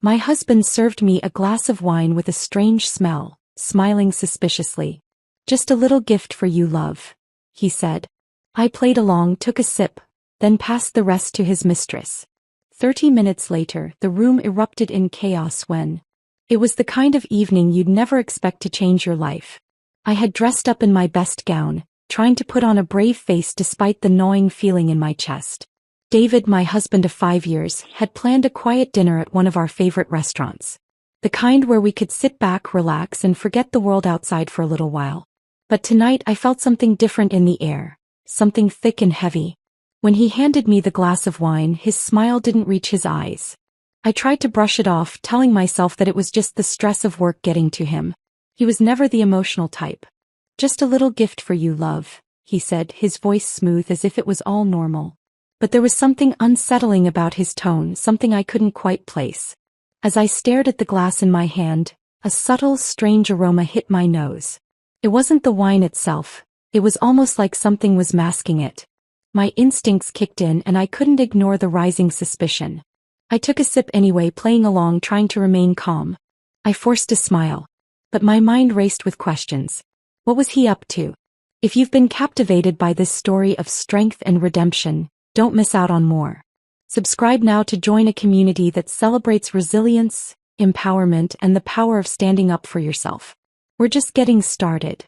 My husband served me a glass of wine with a strange smell, smiling suspiciously. "Just a little gift for you, love," he said. I played along, took a sip, then passed the rest to his mistress. 30 minutes later, the room erupted in chaos when. It was the kind of evening you'd never expect to change your life. I had dressed up in my best gown, trying to put on a brave face despite the gnawing feeling in my chest. David, my husband of 5 years, had planned a quiet dinner at one of our favorite restaurants. The kind where we could sit back, relax, and forget the world outside for a little while. But tonight I felt something different in the air, something thick and heavy. When he handed me the glass of wine, his smile didn't reach his eyes. I tried to brush it off, telling myself that it was just the stress of work getting to him. He was never the emotional type. "Just a little gift for you, love," he said, his voice smooth as if it was all normal. But there was something unsettling about his tone, something I couldn't quite place. As I stared at the glass in my hand, a subtle, strange aroma hit my nose. It wasn't the wine itself, it was almost like something was masking it. My instincts kicked in and I couldn't ignore the rising suspicion. I took a sip anyway, playing along, trying to remain calm. I forced a smile. But my mind raced with questions. What was he up to? If you've been captivated by this story of strength and redemption, don't miss out on more. Subscribe now to join a community that celebrates resilience, empowerment, and the power of standing up for yourself. We're just getting started.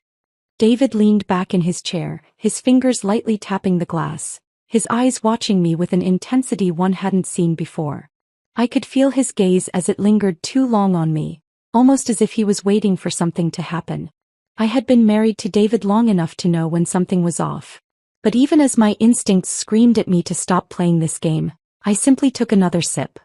David leaned back in his chair, his fingers lightly tapping the glass, his eyes watching me with an intensity one hadn't seen before. I could feel his gaze as it lingered too long on me, almost as if he was waiting for something to happen. I had been married to David long enough to know when something was off. But even as my instincts screamed at me to stop playing this game, I simply took another sip.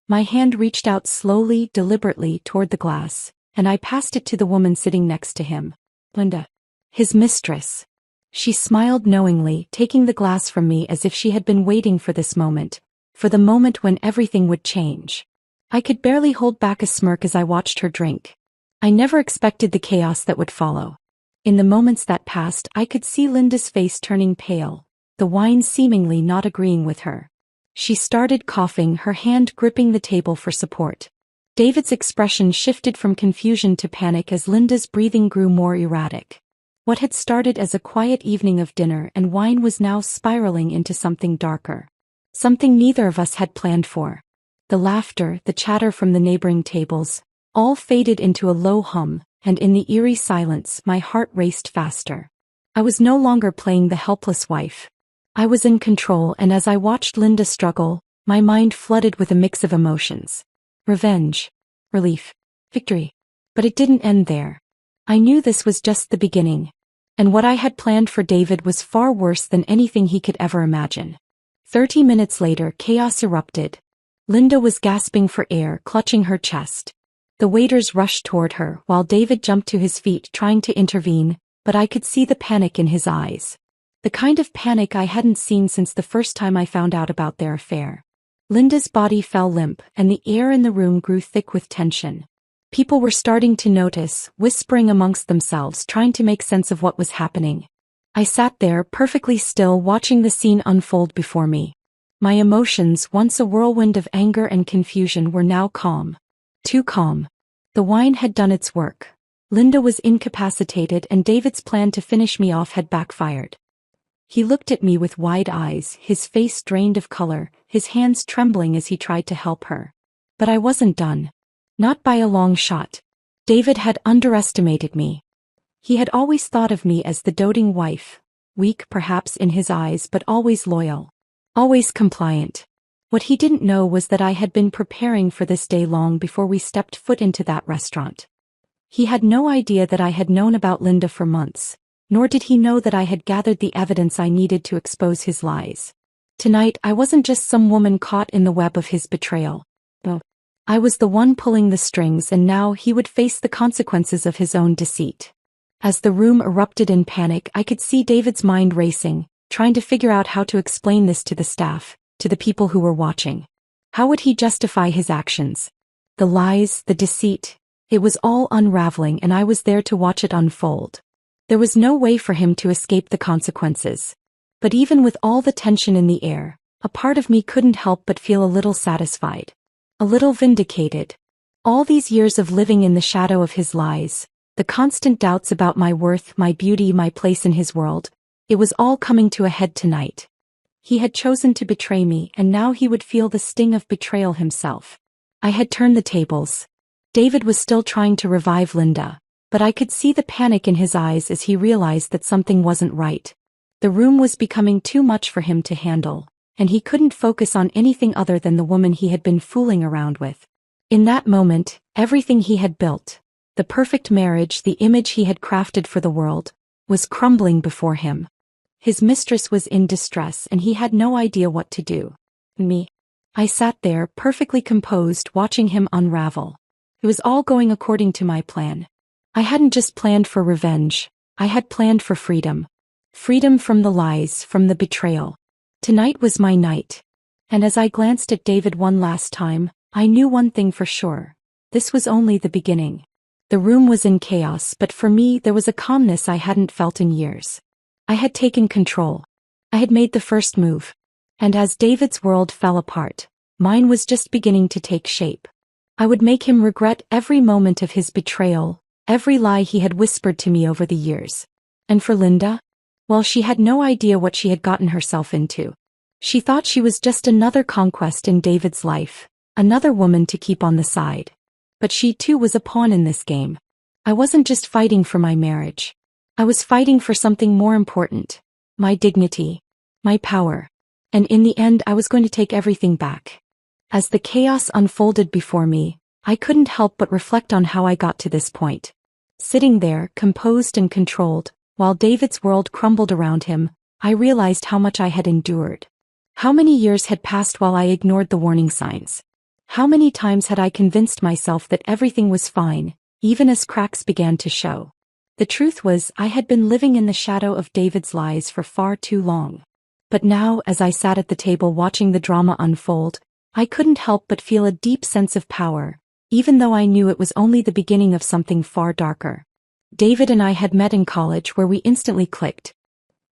My hand reached out slowly, deliberately toward the glass, and I passed it to the woman sitting next to him. Linda. His mistress. She smiled knowingly, taking the glass from me as if she had been waiting for this moment, for the moment when everything would change. I could barely hold back a smirk as I watched her drink. I never expected the chaos that would follow. In the moments that passed, I could see Linda's face turning pale, the wine seemingly not agreeing with her. She started coughing, her hand gripping the table for support. David's expression shifted from confusion to panic as Linda's breathing grew more erratic. What had started as a quiet evening of dinner and wine was now spiraling into something darker. Something neither of us had planned for. The laughter, the chatter from the neighboring tables, all faded into a low hum, and in the eerie silence my heart raced faster. I was no longer playing the helpless wife. I was in control, and as I watched Linda struggle, my mind flooded with a mix of emotions. Revenge, relief, victory. But it didn't end there. I knew this was just the beginning. And what I had planned for David was far worse than anything he could ever imagine. 30 minutes later, chaos erupted. Linda was gasping for air, clutching her chest. The waiters rushed toward her, while David jumped to his feet trying to intervene, but I could see the panic in his eyes. The kind of panic I hadn't seen since the first time I found out about their affair. Linda's body fell limp, and the air in the room grew thick with tension. People were starting to notice, whispering amongst themselves, trying to make sense of what was happening. I sat there, perfectly still, watching the scene unfold before me. My emotions, once a whirlwind of anger and confusion, were now calm. Too calm. The wine had done its work. Linda was incapacitated, and David's plan to finish me off had backfired. He looked at me with wide eyes, his face drained of color, his hands trembling as he tried to help her. But I wasn't done. Not by a long shot. David had underestimated me. He had always thought of me as the doting wife, weak perhaps in his eyes but always loyal, always compliant. What he didn't know was that I had been preparing for this day long before we stepped foot into that restaurant. He had no idea that I had known about Linda for months, nor did he know that I had gathered the evidence I needed to expose his lies. Tonight I wasn't just some woman caught in the web of his betrayal. No. I was the one pulling the strings, and now he would face the consequences of his own deceit. As the room erupted in panic, I could see David's mind racing, trying to figure out how to explain this to the staff, to the people who were watching. How would he justify his actions? The lies, the deceit, it was all unraveling, and I was there to watch it unfold. There was no way for him to escape the consequences. But even with all the tension in the air, a part of me couldn't help but feel a little satisfied. a little vindicated. All these years of living in the shadow of his lies, the constant doubts about my worth, my beauty, my place in his world, it was all coming to a head tonight. He had chosen to betray me, and now he would feel the sting of betrayal himself. I had turned the tables. David was still trying to revive Linda, but I could see the panic in his eyes as he realized that something wasn't right. The room was becoming too much for him to handle, and he couldn't focus on anything other than the woman he had been fooling around with. In that moment, everything he had built, the perfect marriage, the image he had crafted for the world, was crumbling before him. His mistress was in distress and he had no idea what to do. Me. I sat there, perfectly composed, watching him unravel. It was all going according to my plan. I hadn't just planned for revenge, I had planned for freedom. Freedom from the lies, from the betrayal. Tonight was my night. And as I glanced at David one last time, I knew one thing for sure. This was only the beginning. The room was in chaos, but for me there was a calmness I hadn't felt in years. I had taken control. I had made the first move. And as David's world fell apart, mine was just beginning to take shape. I would make him regret every moment of his betrayal, every lie he had whispered to me over the years. And for Linda? Well, she had no idea what she had gotten herself into. She thought she was just another conquest in David's life, another woman to keep on the side. But she too was a pawn in this game. I wasn't just fighting for my marriage. I was fighting for something more important. My dignity. My power. And in the end I was going to take everything back. As the chaos unfolded before me, I couldn't help but reflect on how I got to this point. Sitting there, composed and controlled, while David's world crumbled around him, I realized how much I had endured. How many years had passed while I ignored the warning signs? How many times had I convinced myself that everything was fine, even as cracks began to show? The truth was, I had been living in the shadow of David's lies for far too long. But now, as I sat at the table watching the drama unfold, I couldn't help but feel a deep sense of power, even though I knew it was only the beginning of something far darker. David and I had met in college where we instantly clicked.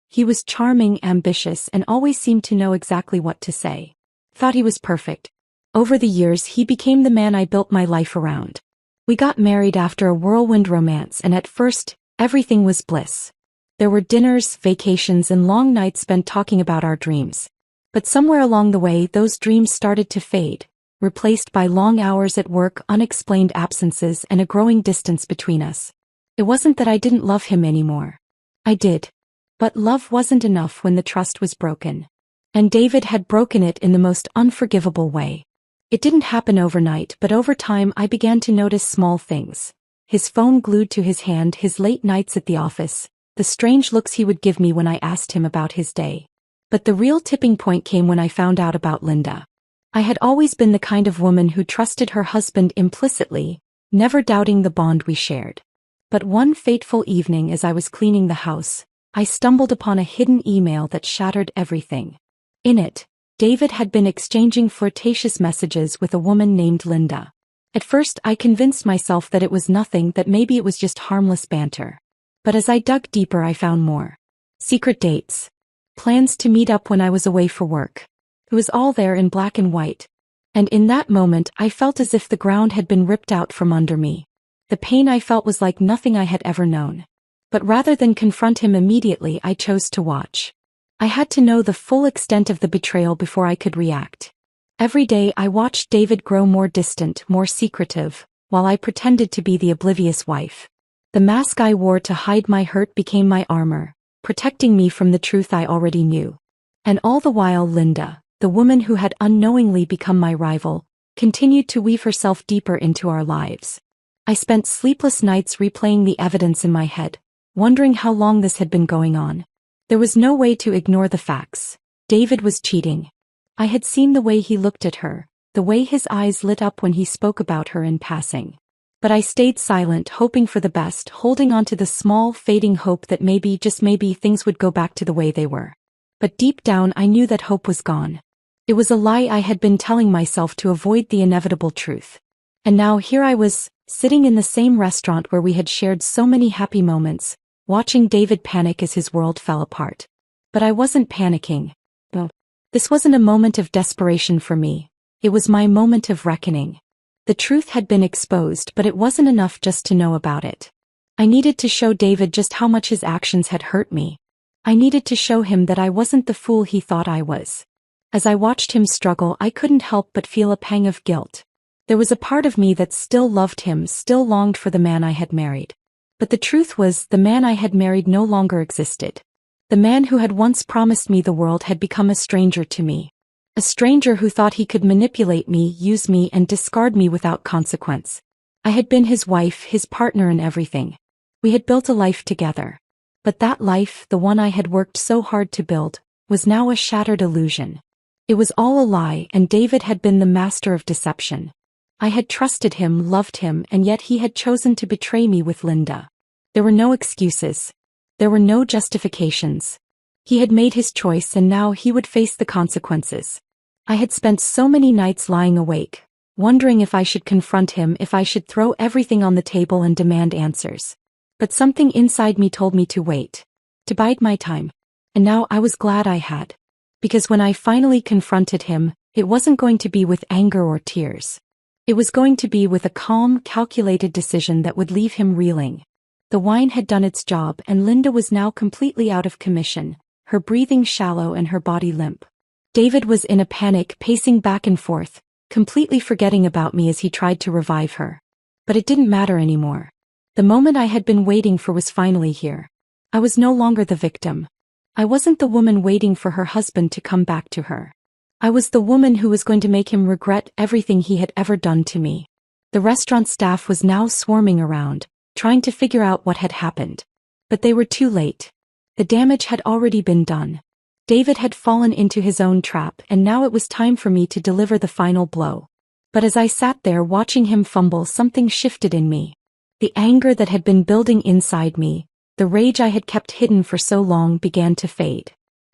He was charming, ambitious, and always seemed to know exactly what to say. Thought he was perfect. Over the years he became the man I built my life around. We got married after a whirlwind romance, and at first, everything was bliss. There were dinners, vacations, and long nights spent talking about our dreams. But somewhere along the way those dreams started to fade, replaced by long hours at work, unexplained absences, and a growing distance between us. It wasn't that I didn't love him anymore. I did. But love wasn't enough when the trust was broken. And David had broken it in the most unforgivable way. It didn't happen overnight, but over time I began to notice small things. His phone glued to his hand, his late nights at the office, the strange looks he would give me when I asked him about his day. But the real tipping point came when I found out about Linda. I had always been the kind of woman who trusted her husband implicitly, never doubting the bond we shared. But one fateful evening as I was cleaning the house, I stumbled upon a hidden email that shattered everything. In it, David had been exchanging flirtatious messages with a woman named Linda. At first I convinced myself that it was nothing, that maybe it was just harmless banter. But as I dug deeper I found more. Secret dates. Plans to meet up when I was away for work. It was all there in black and white. And in that moment I felt as if the ground had been ripped out from under me. The pain I felt was like nothing I had ever known. But rather than confront him immediately, I chose to watch. I had to know the full extent of the betrayal before I could react. Every day I watched David grow more distant, more secretive, while I pretended to be the oblivious wife. The mask I wore to hide my hurt became my armor, protecting me from the truth I already knew. And all the while Linda, the woman who had unknowingly become my rival, continued to weave herself deeper into our lives. I spent sleepless nights replaying the evidence in my head, wondering how long this had been going on. There was no way to ignore the facts. David was cheating. I had seen the way he looked at her, the way his eyes lit up when he spoke about her in passing. But I stayed silent, hoping for the best, holding on to the small, fading hope that maybe, just maybe, things would go back to the way they were. But deep down I knew that hope was gone. It was a lie I had been telling myself to avoid the inevitable truth. And now here I was, sitting in the same restaurant where we had shared so many happy moments, watching David panic as his world fell apart. But I wasn't panicking. No. This wasn't a moment of desperation for me. It was my moment of reckoning. The truth had been exposed, but it wasn't enough just to know about it. I needed to show David just how much his actions had hurt me. I needed to show him that I wasn't the fool he thought I was. As I watched him struggle, I couldn't help but feel a pang of guilt. There was a part of me that still loved him, still longed for the man I had married. But the truth was, the man I had married no longer existed. The man who had once promised me the world had become a stranger to me. A stranger who thought he could manipulate me, use me, and discard me without consequence. I had been his wife, his partner in everything. We had built a life together. But that life, the one I had worked so hard to build, was now a shattered illusion. It was all a lie, and David had been the master of deception. I had trusted him, loved him, and yet he had chosen to betray me with Linda. There were no excuses. There were no justifications. He had made his choice, and now he would face the consequences. I had spent so many nights lying awake, wondering if I should confront him, if I should throw everything on the table and demand answers. But something inside me told me to wait, to bide my time. And now I was glad I had. Because when I finally confronted him, it wasn't going to be with anger or tears. It was going to be with a calm, calculated decision that would leave him reeling. The wine had done its job, and Linda was now completely out of commission, her breathing shallow and her body limp. David was in a panic, pacing back and forth, completely forgetting about me as he tried to revive her. But it didn't matter anymore. The moment I had been waiting for was finally here. I was no longer the victim. I wasn't the woman waiting for her husband to come back to her. I was the woman who was going to make him regret everything he had ever done to me. The restaurant staff was now swarming around, trying to figure out what had happened. But they were too late. The damage had already been done. David had fallen into his own trap, and now it was time for me to deliver the final blow. But as I sat there watching him fumble, something shifted in me. The anger that had been building inside me, the rage I had kept hidden for so long, began to fade.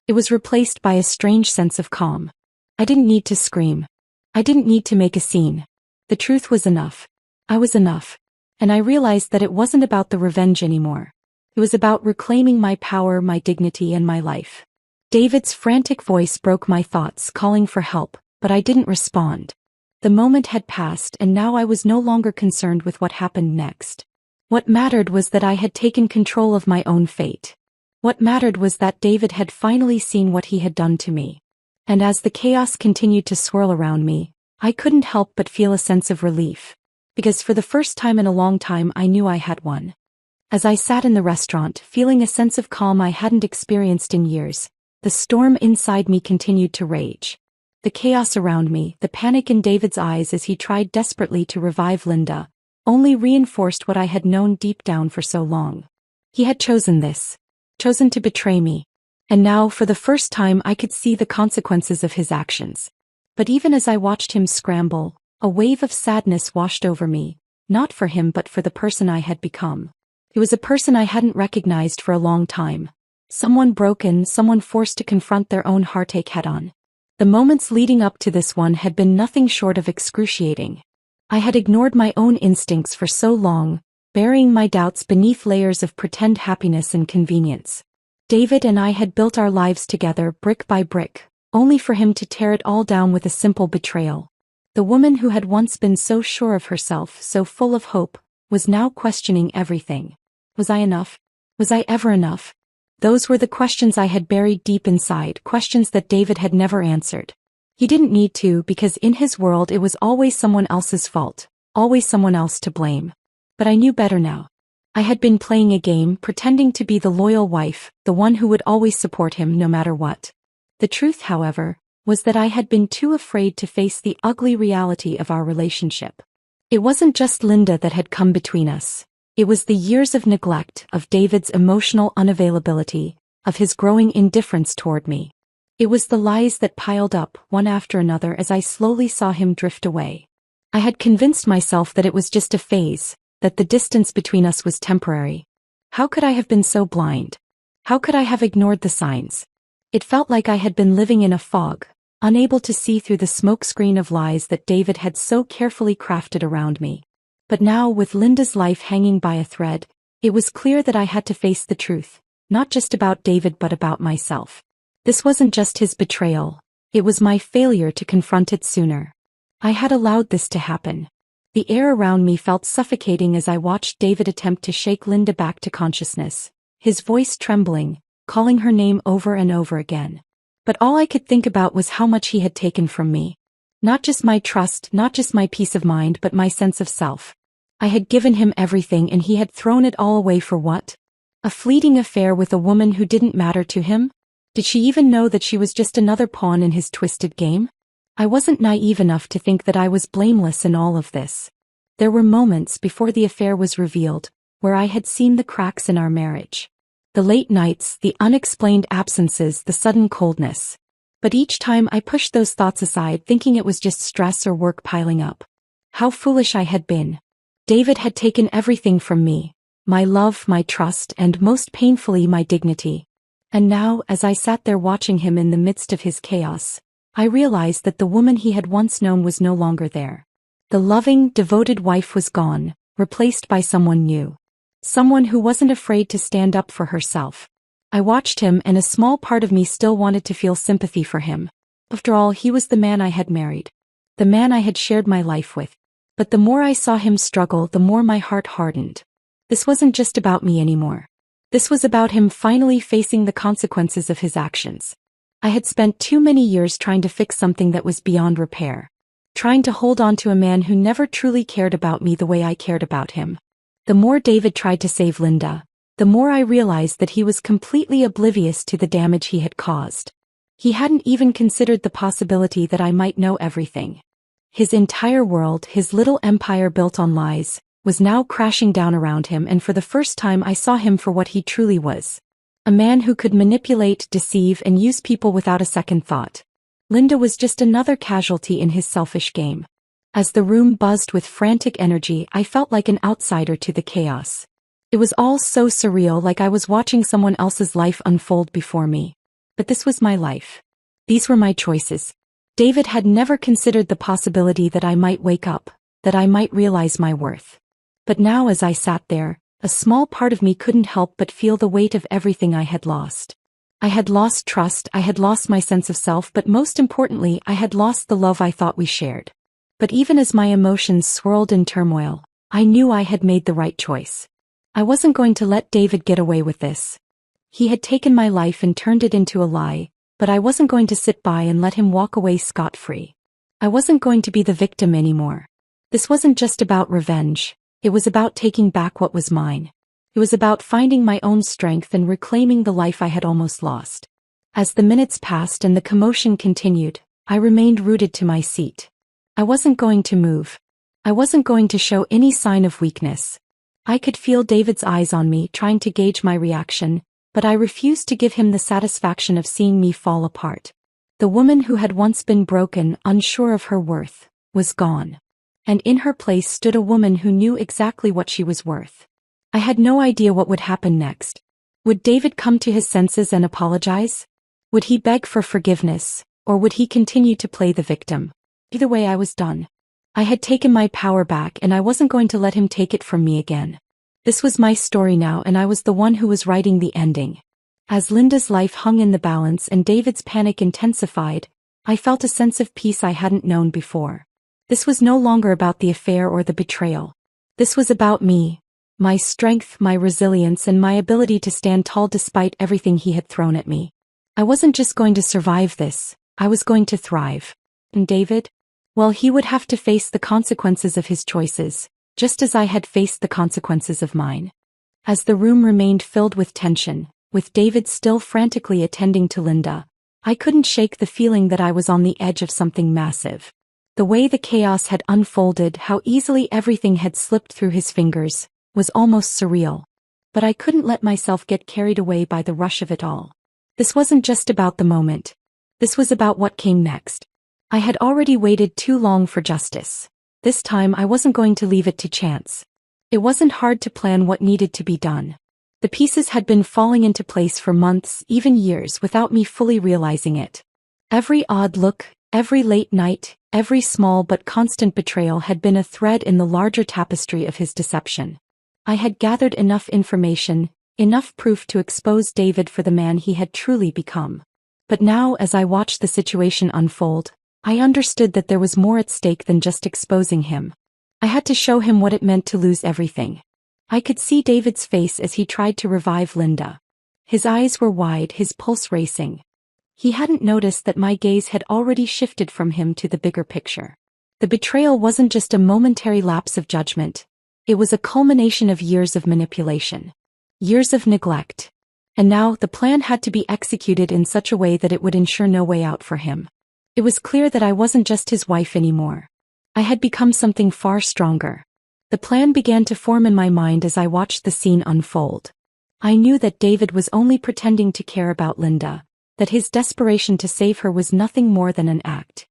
It was replaced by a strange sense of calm. I didn't need to scream. I didn't need to make a scene. The truth was enough. I was enough. And I realized that it wasn't about the revenge anymore. It was about reclaiming my power, my dignity, and my life. David's frantic voice broke my thoughts, calling for help, but I didn't respond. The moment had passed, and now I was no longer concerned with what happened next. What mattered was that I had taken control of my own fate. What mattered was that David had finally seen what he had done to me. And as the chaos continued to swirl around me, I couldn't help but feel a sense of relief. Because for the first time in a long time, I knew I had won. As I sat in the restaurant, feeling a sense of calm I hadn't experienced in years, the storm inside me continued to rage. The chaos around me, the panic in David's eyes as he tried desperately to revive Linda, only reinforced what I had known deep down for so long. He had chosen this. Chosen to betray me. And now, for the first time, I could see the consequences of his actions. But even as I watched him scramble, a wave of sadness washed over me, not for him but for the person I had become. It was a person I hadn't recognized for a long time. Someone broken, someone forced to confront their own heartache head-on. The moments leading up to this one had been nothing short of excruciating. I had ignored my own instincts for so long, burying my doubts beneath layers of pretend happiness and convenience. David and I had built our lives together, brick by brick, only for him to tear it all down with a simple betrayal. The woman who had once been so sure of herself, so full of hope, was now questioning everything. Was I enough? Was I ever enough? Those were the questions I had buried deep inside, questions that David had never answered. He didn't need to, because in his world it was always someone else's fault, always someone else to blame. But I knew better now. I had been playing a game, pretending to be the loyal wife, the one who would always support him no matter what. The truth, however, was that I had been too afraid to face the ugly reality of our relationship. It wasn't just Linda that had come between us. It was the years of neglect, of David's emotional unavailability, of his growing indifference toward me. It was the lies that piled up, one after another, as I slowly saw him drift away. I had convinced myself that it was just a phase, that the distance between us was temporary. How could I have been so blind? How could I have ignored the signs? It felt like I had been living in a fog, unable to see through the smokescreen of lies that David had so carefully crafted around me. But now, with Linda's life hanging by a thread, it was clear that I had to face the truth, not just about David but about myself. This wasn't just his betrayal, it was my failure to confront it sooner. I had allowed this to happen. The air around me felt suffocating as I watched David attempt to shake Linda back to consciousness, his voice trembling, calling her name over and over again. But all I could think about was how much he had taken from me. Not just my trust, not just my peace of mind, but my sense of self. I had given him everything and he had thrown it all away for what? A fleeting affair with a woman who didn't matter to him? Did she even know that she was just another pawn in his twisted game? I wasn't naive enough to think that I was blameless in all of this. There were moments before the affair was revealed, where I had seen the cracks in our marriage. The late nights, the unexplained absences, the sudden coldness. But each time I pushed those thoughts aside, thinking it was just stress or work piling up. How foolish I had been. David had taken everything from me. My love, my trust, and most painfully my dignity. And now, as I sat there watching him in the midst of his chaos, I realized that the woman he had once known was no longer there. The loving, devoted wife was gone, replaced by someone new. Someone who wasn't afraid to stand up for herself. I watched him and a small part of me still wanted to feel sympathy for him. After all, he was the man I had married. The man I had shared my life with. But the more I saw him struggle, the more my heart hardened. This wasn't just about me anymore. This was about him finally facing the consequences of his actions. I had spent too many years trying to fix something that was beyond repair. Trying to hold on to a man who never truly cared about me the way I cared about him. The more David tried to save Linda, the more I realized that he was completely oblivious to the damage he had caused. He hadn't even considered the possibility that I might know everything. His entire world, his little empire built on lies, was now crashing down around him, and for the first time I saw him for what he truly was. A man who could manipulate, deceive, and use people without a second thought. Linda was just another casualty in his selfish game. As the room buzzed with frantic energy, I felt like an outsider to the chaos. It was all so surreal, like I was watching someone else's life unfold before me. But this was my life. These were my choices. David had never considered the possibility that I might wake up, that I might realize my worth. But now as I sat there, a small part of me couldn't help but feel the weight of everything I had lost. I had lost trust, I had lost my sense of self, but most importantly, I had lost the love I thought we shared. But even as my emotions swirled in turmoil, I knew I had made the right choice. I wasn't going to let David get away with this. He had taken my life and turned it into a lie, but I wasn't going to sit by and let him walk away scot-free. I wasn't going to be the victim anymore. This wasn't just about revenge. It was about taking back what was mine. It was about finding my own strength and reclaiming the life I had almost lost. As the minutes passed and the commotion continued, I remained rooted to my seat. I wasn't going to move. I wasn't going to show any sign of weakness. I could feel David's eyes on me, trying to gauge my reaction, but I refused to give him the satisfaction of seeing me fall apart. The woman who had once been broken, unsure of her worth, was gone. And in her place stood a woman who knew exactly what she was worth. I had no idea what would happen next. Would David come to his senses and apologize? Would he beg for forgiveness, or would he continue to play the victim? Either way, I was done. I had taken my power back and I wasn't going to let him take it from me again. This was my story now, and I was the one who was writing the ending. As Linda's life hung in the balance and David's panic intensified, I felt a sense of peace I hadn't known before. This was no longer about the affair or the betrayal. This was about me, my strength, my resilience, and my ability to stand tall despite everything he had thrown at me. I wasn't just going to survive this, I was going to thrive. And David? Well, he would have to face the consequences of his choices, just as I had faced the consequences of mine. As the room remained filled with tension, with David still frantically attending to Linda, I couldn't shake the feeling that I was on the edge of something massive. The way the chaos had unfolded, how easily everything had slipped through his fingers, was almost surreal. But I couldn't let myself get carried away by the rush of it all. This wasn't just about the moment. This was about what came next. I had already waited too long for justice. This time I wasn't going to leave it to chance. It wasn't hard to plan what needed to be done. The pieces had been falling into place for months, even years, without me fully realizing it. Every odd look, every late night, every small but constant betrayal had been a thread in the larger tapestry of his deception. I had gathered enough information, enough proof to expose David for the man he had truly become. But now, as I watched the situation unfold, I understood that there was more at stake than just exposing him. I had to show him what it meant to lose everything. I could see David's face as he tried to revive Linda. His eyes were wide, his pulse racing. He hadn't noticed that my gaze had already shifted from him to the bigger picture. The betrayal wasn't just a momentary lapse of judgment. It was a culmination of years of manipulation. Years of neglect. And now the plan had to be executed in such a way that it would ensure no way out for him. It was clear that I wasn't just his wife anymore. I had become something far stronger. The plan began to form in my mind as I watched the scene unfold. I knew that David was only pretending to care about Linda, that his desperation to save her was nothing more than an act.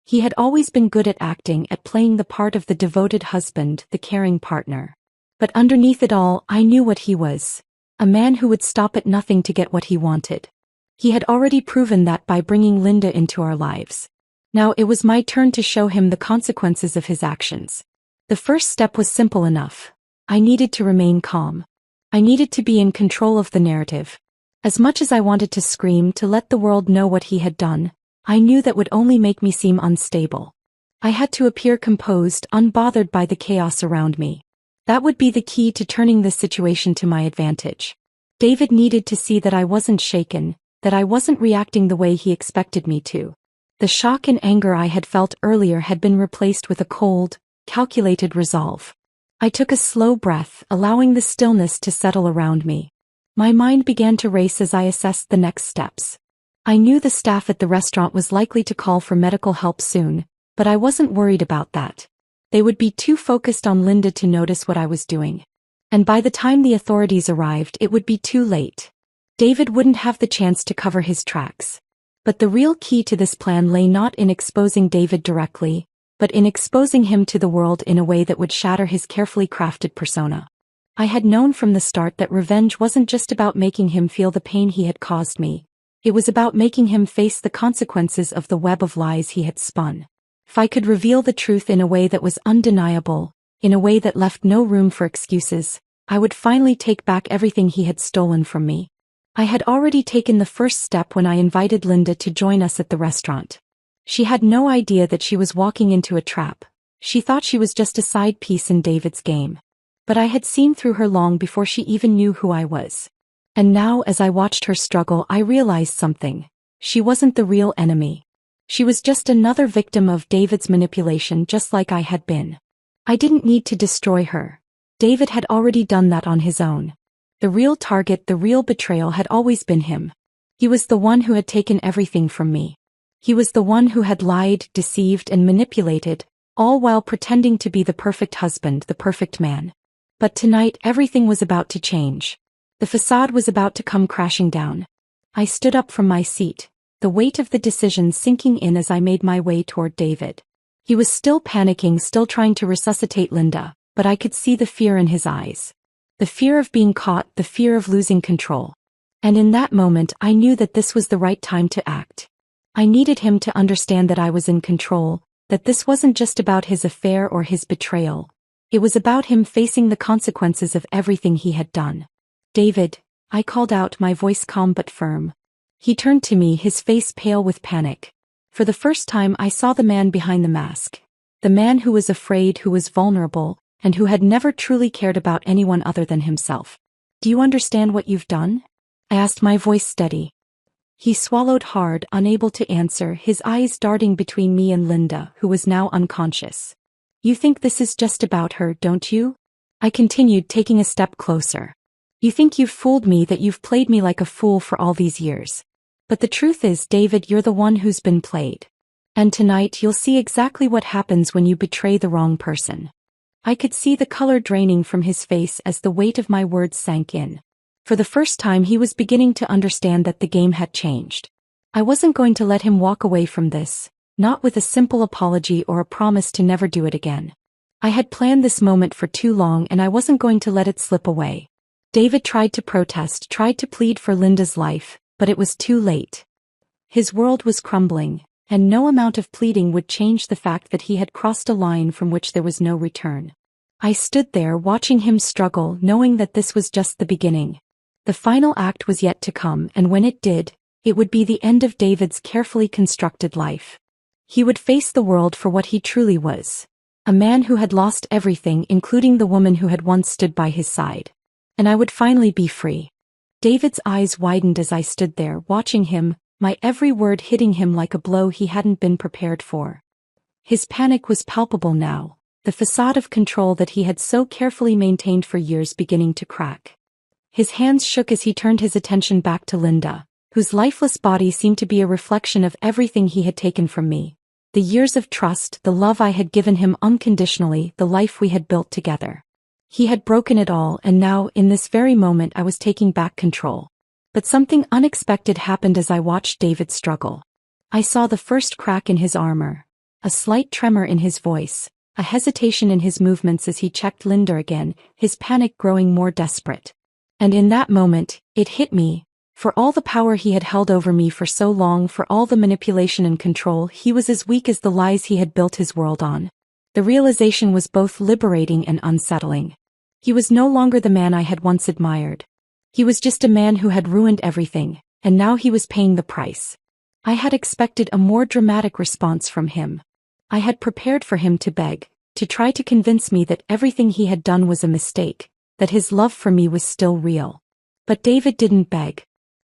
He had always been good at acting, at playing the part of the devoted husband, the caring partner. But underneath it all, I knew what he was. A man who would stop at nothing to get what he wanted. He had already proven that by bringing Linda into our lives. Now it was my turn to show him the consequences of his actions. The first step was simple enough. I needed to remain calm. I needed to be in control of the narrative. As much as I wanted to scream to let the world know what he had done, I knew that would only make me seem unstable. I had to appear composed, unbothered by the chaos around me. That would be the key to turning this situation to my advantage. David needed to see that I wasn't shaken, that I wasn't reacting the way he expected me to. The shock and anger I had felt earlier had been replaced with a cold, calculated resolve. I took a slow breath, allowing the stillness to settle around me. My mind began to race as I assessed the next steps. I knew the staff at the restaurant was likely to call for medical help soon, but I wasn't worried about that. They would be too focused on Linda to notice what I was doing. And by the time the authorities arrived, it would be too late. David wouldn't have the chance to cover his tracks. But the real key to this plan lay not in exposing David directly, but in exposing him to the world in a way that would shatter his carefully crafted persona. I had known from the start that revenge wasn't just about making him feel the pain he had caused me. It was about making him face the consequences of the web of lies he had spun. If I could reveal the truth in a way that was undeniable, in a way that left no room for excuses, I would finally take back everything he had stolen from me. I had already taken the first step when I invited Linda to join us at the restaurant. She had no idea that she was walking into a trap. She thought she was just a side piece in David's game. But I had seen through her long before she even knew who I was. And now as I watched her struggle, I realized something. She wasn't the real enemy. She was just another victim of David's manipulation, just like I had been. I didn't need to destroy her. David had already done that on his own. The real target, the real betrayal had always been him. He was the one who had taken everything from me. He was the one who had lied, deceived, and manipulated, all while pretending to be the perfect husband, the perfect man. But tonight everything was about to change. The facade was about to come crashing down. I stood up from my seat, the weight of the decision sinking in as I made my way toward David. He was still panicking, still trying to resuscitate Linda, but I could see the fear in his eyes. The fear of being caught, the fear of losing control. And in that moment I knew that this was the right time to act. I needed him to understand that I was in control, that this wasn't just about his affair or his betrayal. It was about him facing the consequences of everything he had done. "David," I called out, my voice calm but firm. He turned to me, his face pale with panic. For the first time I saw the man behind the mask. The man who was afraid, who was vulnerable, and who had never truly cared about anyone other than himself. "Do you understand what you've done?" I asked, my voice steady. He swallowed hard, unable to answer, his eyes darting between me and Linda, who was now unconscious. "You think this is just about her, don't you?" I continued, taking a step closer. "You think you've fooled me, that you've played me like a fool for all these years. But the truth is, David, you're the one who's been played. And tonight you'll see exactly what happens when you betray the wrong person." I could see the color draining from his face as the weight of my words sank in. For the first time he was beginning to understand that the game had changed. I wasn't going to let him walk away from this, not with a simple apology or a promise to never do it again. I had planned this moment for too long, and I wasn't going to let it slip away. David tried to protest, tried to plead for Linda's life, but it was too late. His world was crumbling, and no amount of pleading would change the fact that he had crossed a line from which there was no return. I stood there watching him struggle, knowing that this was just the beginning. The final act was yet to come, and when it did, it would be the end of David's carefully constructed life. He would face the world for what he truly was. A man who had lost everything, including the woman who had once stood by his side. And I would finally be free. David's eyes widened as I stood there, watching him, my every word hitting him like a blow he hadn't been prepared for. His panic was palpable now, the facade of control that he had so carefully maintained for years beginning to crack. His hands shook as he turned his attention back to Linda, whose lifeless body seemed to be a reflection of everything he had taken from me. The years of trust, the love I had given him unconditionally, the life we had built together. He had broken it all, and now, in this very moment, I was taking back control. But something unexpected happened as I watched David struggle. I saw the first crack in his armor, a slight tremor in his voice, a hesitation in his movements as he checked Linda again, his panic growing more desperate. And in that moment, it hit me. For all the power he had held over me for so long, for all the manipulation and control, he was as weak as the lies he had built his world on. The realization was both liberating and unsettling. He was no longer the man I had once admired. He was just a man who had ruined everything, and now he was paying the price. I had expected a more dramatic response from him. I had prepared for him to beg, to try to convince me that everything he had done was a mistake, that his love for me was still real. But David didn't beg.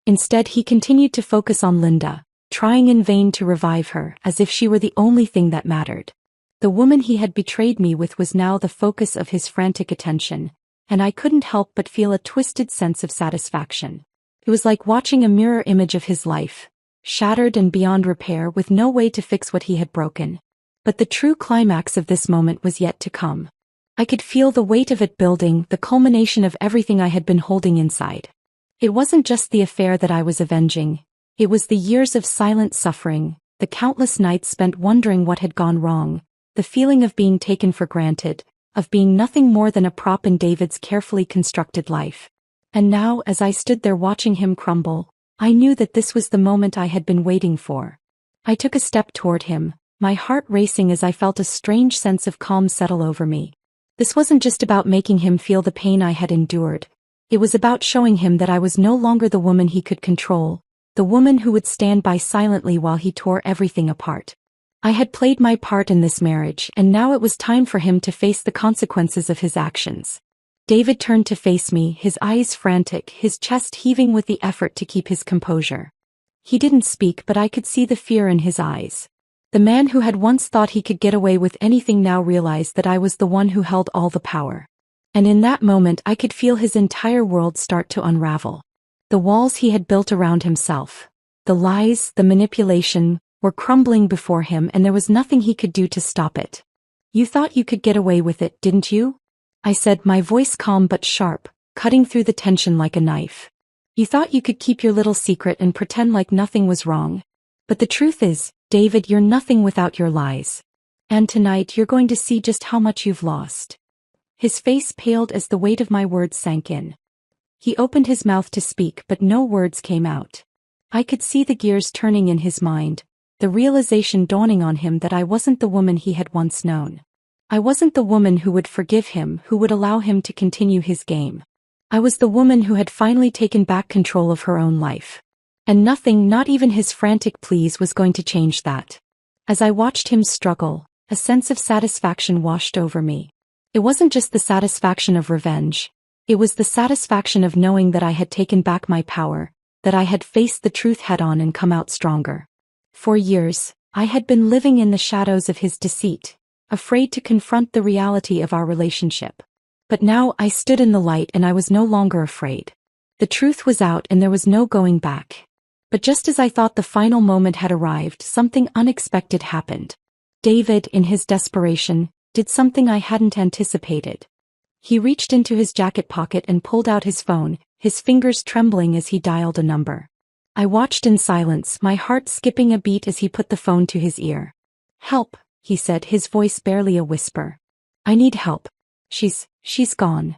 Instead, he continued to focus on Linda, trying in vain to revive her, as if she were the only thing that mattered. The woman he had betrayed me with was now the focus of his frantic attention, and I couldn't help but feel a twisted sense of satisfaction. It was like watching a mirror image of his life, shattered and beyond repair, with no way to fix what he had broken. But the true climax of this moment was yet to come. I could feel the weight of it building, the culmination of everything I had been holding inside. It wasn't just the affair that I was avenging. It was the years of silent suffering, the countless nights spent wondering what had gone wrong, the feeling of being taken for granted, of being nothing more than a prop in David's carefully constructed life. And now, as I stood there watching him crumble, I knew that this was the moment I had been waiting for. I took a step toward him, my heart racing as I felt a strange sense of calm settle over me. This wasn't just about making him feel the pain I had endured. It was about showing him that I was no longer the woman he could control, the woman who would stand by silently while he tore everything apart. I had played my part in this marriage, and now it was time for him to face the consequences of his actions. David turned to face me, his eyes frantic, his chest heaving with the effort to keep his composure. He didn't speak, but I could see the fear in his eyes. The man who had once thought he could get away with anything now realized that I was the one who held all the power. And in that moment I could feel his entire world start to unravel. The walls he had built around himself, the lies, the manipulation, were crumbling before him, and there was nothing he could do to stop it. "You thought you could get away with it, didn't you?" I said, my voice calm but sharp, cutting through the tension like a knife. "You thought you could keep your little secret and pretend like nothing was wrong. But the truth is, David, you're nothing without your lies. And tonight you're going to see just how much you've lost." His face paled as the weight of my words sank in. He opened his mouth to speak, but no words came out. I could see the gears turning in his mind, the realization dawning on him that I wasn't the woman he had once known. I wasn't the woman who would forgive him, who would allow him to continue his game. I was the woman who had finally taken back control of her own life. And nothing, not even his frantic pleas, was going to change that. As I watched him struggle, a sense of satisfaction washed over me. It wasn't just the satisfaction of revenge. It was the satisfaction of knowing that I had taken back my power, that I had faced the truth head-on and come out stronger. For years, I had been living in the shadows of his deceit, afraid to confront the reality of our relationship. But now I stood in the light and I was no longer afraid. The truth was out and there was no going back. But just as I thought the final moment had arrived, something unexpected happened. David, in his desperation, did something I hadn't anticipated. He reached into his jacket pocket and pulled out his phone, his fingers trembling as he dialed a number. I watched in silence, my heart skipping a beat as he put the phone to his ear. "Help," he said, his voice barely a whisper. "I need help. She's gone."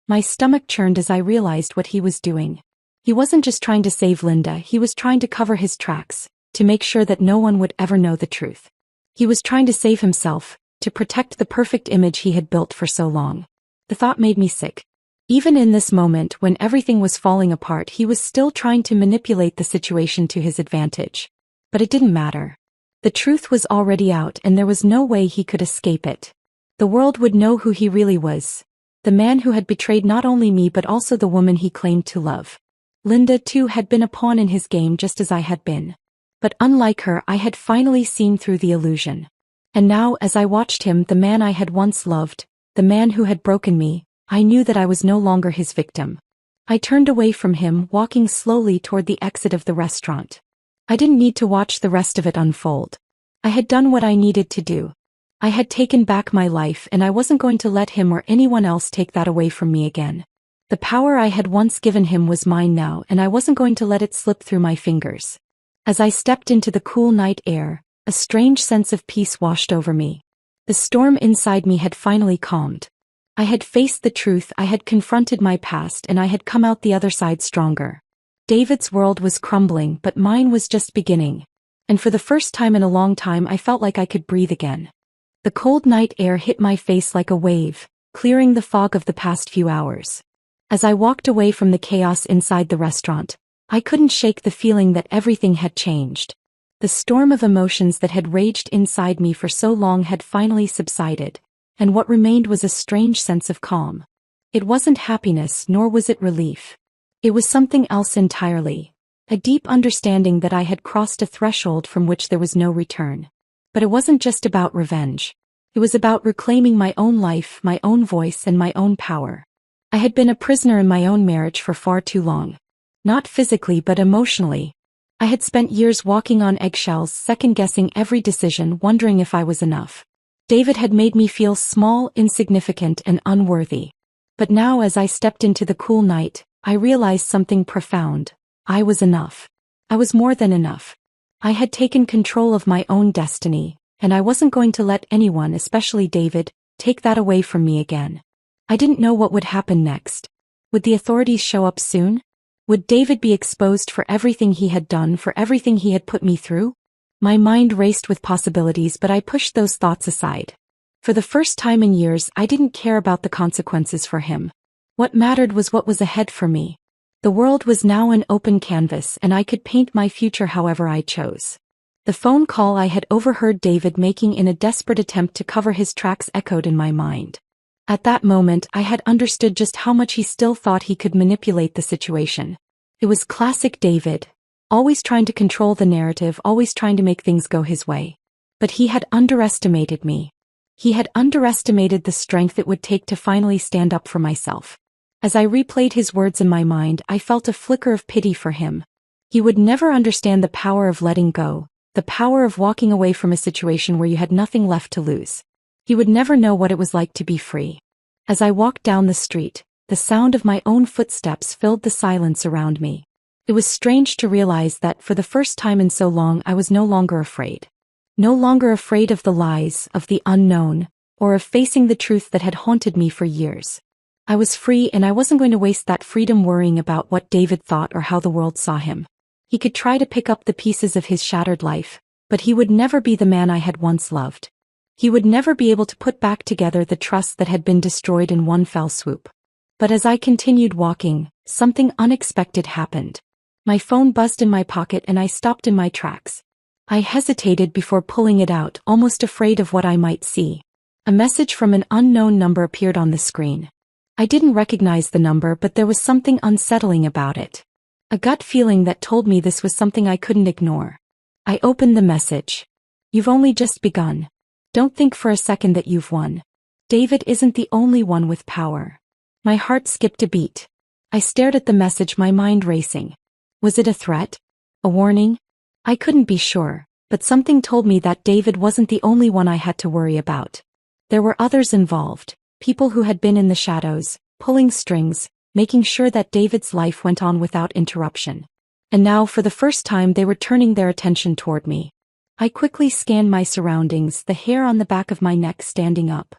My stomach churned as I realized what he was doing. He wasn't just trying to save Linda, he was trying to cover his tracks, to make sure that no one would ever know the truth. He was trying to save himself, to protect the perfect image he had built for so long. The thought made me sick. Even in this moment, when everything was falling apart, he was still trying to manipulate the situation to his advantage. But it didn't matter. The truth was already out and there was no way he could escape it. The world would know who he really was. The man who had betrayed not only me but also the woman he claimed to love. Linda, too, had been a pawn in his game just as I had been. But unlike her, I had finally seen through the illusion. And now, as I watched him, the man I had once loved, the man who had broken me, I knew that I was no longer his victim. I turned away from him, walking slowly toward the exit of the restaurant. I didn't need to watch the rest of it unfold. I had done what I needed to do. I had taken back my life and I wasn't going to let him or anyone else take that away from me again. The power I had once given him was mine now and I wasn't going to let it slip through my fingers. As I stepped into the cool night air, a strange sense of peace washed over me. The storm inside me had finally calmed. I had faced the truth, I had confronted my past and I had come out the other side stronger. David's world was crumbling but mine was just beginning. And for the first time in a long time I felt like I could breathe again. The cold night air hit my face like a wave, clearing the fog of the past few hours. As I walked away from the chaos inside the restaurant, I couldn't shake the feeling that everything had changed. The storm of emotions that had raged inside me for so long had finally subsided, and what remained was a strange sense of calm. It wasn't happiness nor was it relief. It was something else entirely, a deep understanding that I had crossed a threshold from which there was no return. But it wasn't just about revenge. It was about reclaiming my own life, my own voice, and my own power. I had been a prisoner in my own marriage for far too long. Not physically but emotionally. I had spent years walking on eggshells, second-guessing every decision, wondering if I was enough. David had made me feel small, insignificant, and unworthy. But now as I stepped into the cool night, I realized something profound. I was enough. I was more than enough. I had taken control of my own destiny, and I wasn't going to let anyone, especially David, take that away from me again. I didn't know what would happen next. Would the authorities show up soon? Would David be exposed for everything he had done, for everything he had put me through? My mind raced with possibilities, but I pushed those thoughts aside. For the first time in years, I didn't care about the consequences for him. What mattered was what was ahead for me. The world was now an open canvas and I could paint my future however I chose. The phone call I had overheard David making in a desperate attempt to cover his tracks echoed in my mind. At that moment, I had understood just how much he still thought he could manipulate the situation. It was classic David. Always trying to control the narrative, always trying to make things go his way. But he had underestimated me. He had underestimated the strength it would take to finally stand up for myself. As I replayed his words in my mind, I felt a flicker of pity for him. He would never understand the power of letting go, the power of walking away from a situation where you had nothing left to lose. He would never know what it was like to be free. As I walked down the street, the sound of my own footsteps filled the silence around me. It was strange to realize that for the first time in so long I was no longer afraid. No longer afraid of the lies, of the unknown, or of facing the truth that had haunted me for years. I was free and I wasn't going to waste that freedom worrying about what David thought or how the world saw him. He could try to pick up the pieces of his shattered life, but he would never be the man I had once loved. He would never be able to put back together the trust that had been destroyed in one fell swoop. But as I continued walking, something unexpected happened. My phone buzzed in my pocket and I stopped in my tracks. I hesitated before pulling it out, almost afraid of what I might see. A message from an unknown number appeared on the screen. I didn't recognize the number, but there was something unsettling about it. A gut feeling that told me this was something I couldn't ignore. I opened the message. "You've only just begun. Don't think for a second that you've won. David isn't the only one with power." My heart skipped a beat. I stared at the message, my mind racing. Was it a threat? A warning? I couldn't be sure, but something told me that David wasn't the only one I had to worry about. There were others involved, people who had been in the shadows, pulling strings, making sure that David's life went on without interruption. And now, for the first time, they were turning their attention toward me. I quickly scanned my surroundings, the hair on the back of my neck standing up.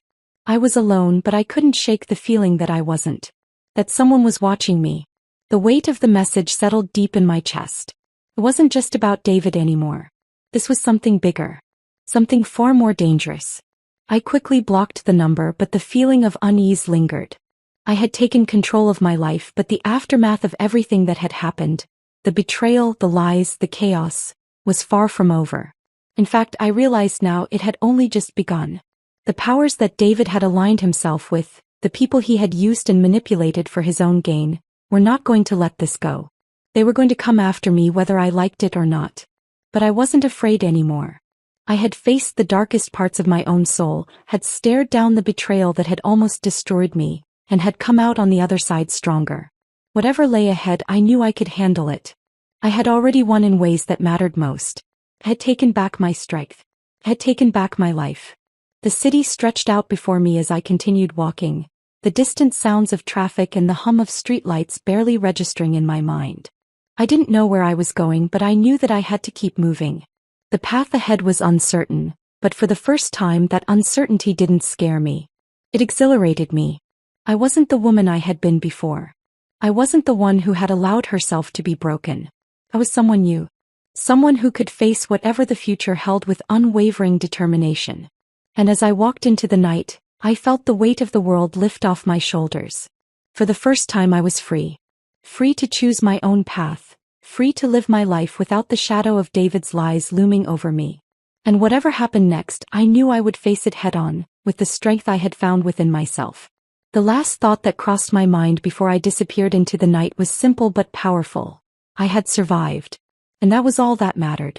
I was alone, but I couldn't shake the feeling that I wasn't. That someone was watching me. The weight of the message settled deep in my chest. It wasn't just about David anymore. This was something bigger. Something far more dangerous. I quickly blocked the number, but the feeling of unease lingered. I had taken control of my life, but the aftermath of everything that had happened, the betrayal, the lies, the chaos, was far from over. In fact, I realized now it had only just begun. The powers that David had aligned himself with, the people he had used and manipulated for his own gain, were not going to let this go. They were going to come after me whether I liked it or not. But I wasn't afraid anymore. I had faced the darkest parts of my own soul, had stared down the betrayal that had almost destroyed me, and had come out on the other side stronger. Whatever lay ahead, I knew I could handle it. I had already won in ways that mattered most. I had taken back my strength. I had taken back my life. The city stretched out before me as I continued walking, the distant sounds of traffic and the hum of streetlights barely registering in my mind. I didn't know where I was going, but I knew that I had to keep moving. The path ahead was uncertain, but for the first time that uncertainty didn't scare me. It exhilarated me. I wasn't the woman I had been before. I wasn't the one who had allowed herself to be broken. I was someone new. Someone who could face whatever the future held with unwavering determination. And as I walked into the night, I felt the weight of the world lift off my shoulders. For the first time I was free. Free to choose my own path. Free to live my life without the shadow of David's lies looming over me. And whatever happened next, I knew I would face it head-on, with the strength I had found within myself. The last thought that crossed my mind before I disappeared into the night was simple but powerful. I had survived. And that was all that mattered.